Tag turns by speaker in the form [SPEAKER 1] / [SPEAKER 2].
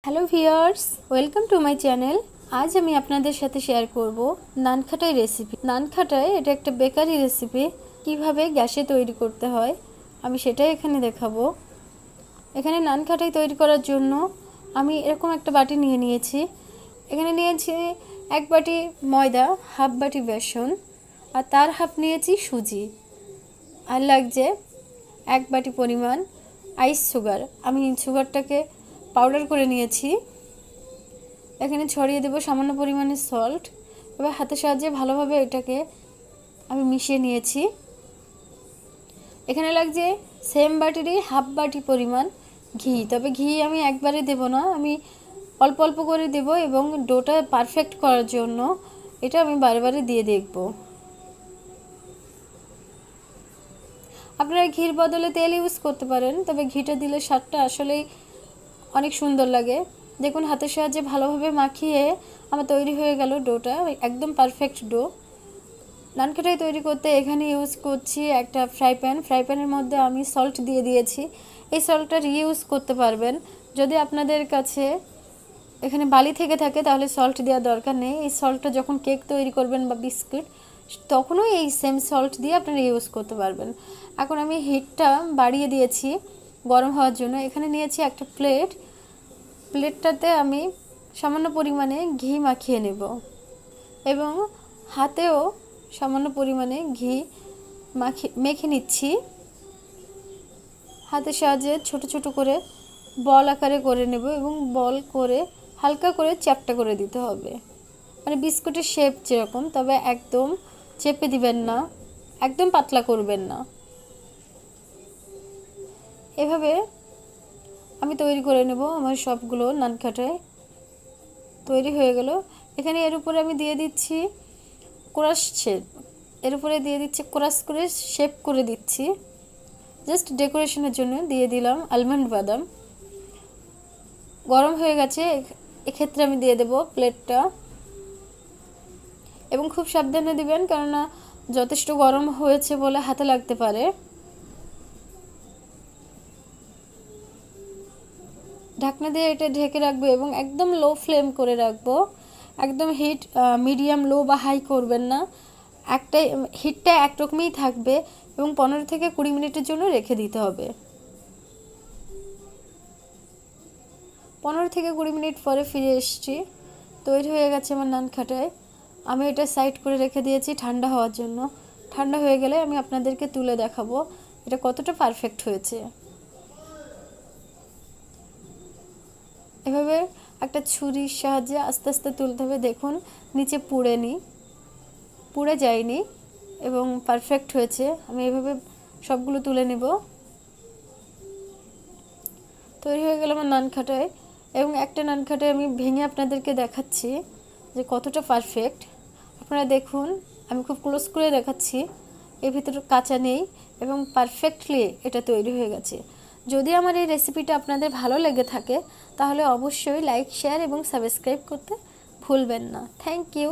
[SPEAKER 1] Hello viewers, welcome to my channel. আজ আমি আপনাদের সাথে শেয়ার করব নানখাটাই রেসিপি। নানখাটাই এটা একটা বেকারি রেসিপি। কিভাবে গ্যাসে তৈরি করতে হয় আমি সেটাই এখানে দেখাবো। এখানে নানখাটাই তৈরি করার জন্য আমি এরকম একটা বাটি নিয়ে নিয়েছি। এখানে নিয়েছি 1 বাটি ময়দা, হাফ বাটি বেসন, আর তার হাফ নিয়েছি সুজি, আর লাগছে 1 বাটি পরিমাণ আইস সুগার। আমি সুগারটাকে পাউডার করে নিয়েছি। এখানে ছড়িয়ে দেব সামান্য পরিমাণে সল্ট। এবার হাতের সাহায্যে ভালোভাবে এটাকে আমি মিশিয়ে নিয়েছি। এখানে লাগছে সেম বাটিরই হাফ বাটি পরিমাণ ঘি। তবে ঘি আমি একবারে দেব না, আমি অল্প অল্প করে দেব এবং ডোটা পারফেক্ট করার জন্য এটা আমি বারে বারে দিয়ে দেখব। আপনারা ঘির বদলে তেল ইউজ করতে পারেন, তবে ঘিটা দিলে স্বাদটা আসলেই অনেক সুন্দর লাগে। দেখুন হাতের সাহায্যে ভালোভাবে মাখিয়ে আমার তৈরি হয়ে গেল ডোটা, একদম পারফেক্ট ডো। নানখাটাই তৈরি করতে এখানে ইউজ করছি একটা ফ্রাই প্যানের মধ্যে আমি সল্ট দিয়ে দিয়েছি। এই সল্টটা রিইউজ করতে পারবেন। যদি আপনাদের কাছে এখানে বালি থেকে থাকে তাহলে সল্ট দেওয়ার দরকার নেই। এই সল্টটা যখন কেক তৈরি করবেন বা বিস্কুট, তখনও এই সেম সল্ট দিয়ে আপনারা ইউজ করতে পারবেন। এখন আমি হিটটা বাড়িয়ে দিয়েছি গরম হওয়ার জন্য। এখানে নিয়েছি একটা প্লেটটাতে আমি সামান্য পরিমাণে ঘি মাখিয়ে নেব এবং হাতেও সামান্য পরিমাণে ঘি মেখে নিচ্ছি। হাতের সাহায্যে ছোট ছোট করে বল আকারে করে নেব এবং বল করে হালকা করে চ্যাপ্টা করে দিতে হবে, মানে বিস্কুটের শেপ যেরকম, তবে একদম চেপে দিবেন না, একদম পাতলা করবেন না। এভাবে আমি তৈরি করে নেব। আমার সবগুলো নানখাটাই তৈরি হয়ে গেল। এখানে এর উপরে আমি দিয়ে দিচ্ছি ক্রাশ শেপ, এর উপরে দিয়ে দিচ্ছি ক্রাশ করে শেপ করে দিচ্ছি। জাস্ট ডেকোরেশনের জন্য দিয়ে দিলাম আলমন্ড বাদাম। গরম হয়ে গেছে, এক্ষেত্রে আমি দিয়ে দেব প্লেটটা এবং খুব সাবধানে দিবেন, কেননা যথেষ্ট গরম হয়েছে বলে হাতে লাগতে পারে। ঢাকনা দিয়ে এটা ঢেকে রাখবো এবং একদম লো ফ্লেম করে রাখবো। একদম হিট মিডিয়াম লো বা হাই করবেন না, হিটটা একরকমই থাকবে এবং 15 থেকে 20 মিনিটের জন্য রেখে দিতে হবে। 15 থেকে 20 মিনিট পরে ফিরে এসেছি। তৈরি হয়ে গেছে আমার নানখাটাই। আমি এটা সাইড করে রেখে দিয়েছি ঠান্ডা হওয়ার জন্য। ঠান্ডা হয়ে গেলে আমি আপনাদেরকে তুলে দেখাবো এটা কতটা পারফেক্ট হয়েছে। এভাবে একটা ছুরির সাহায্যে আস্তে আস্তে তুলতে হবে। দেখুন নিচে পুড়ে যায়নি এবং পারফেক্ট হয়েছে। আমি এভাবে সবগুলো তুলে নেব। তৈরি হয়ে গেল আমার নানখাটাই এবং একটা নানখাটাই আমি ভেঙে আপনাদেরকে দেখাচ্ছি যে কতটা পারফেক্ট। আপনারা দেখুন, আমি খুব ক্লোজ করে দেখাচ্ছি, এর ভিতরে কাঁচা নেই এবং পারফেক্টলি এটা তৈরি হয়ে গেছে। যদি আমার এই রেসিপিটা আপনাদের ভালো লেগে থাকে তাহলে অবশ্যই লাইক, শেয়ার এবং সাবস্ক্রাইব করতে ভুলবেন না। Thank you.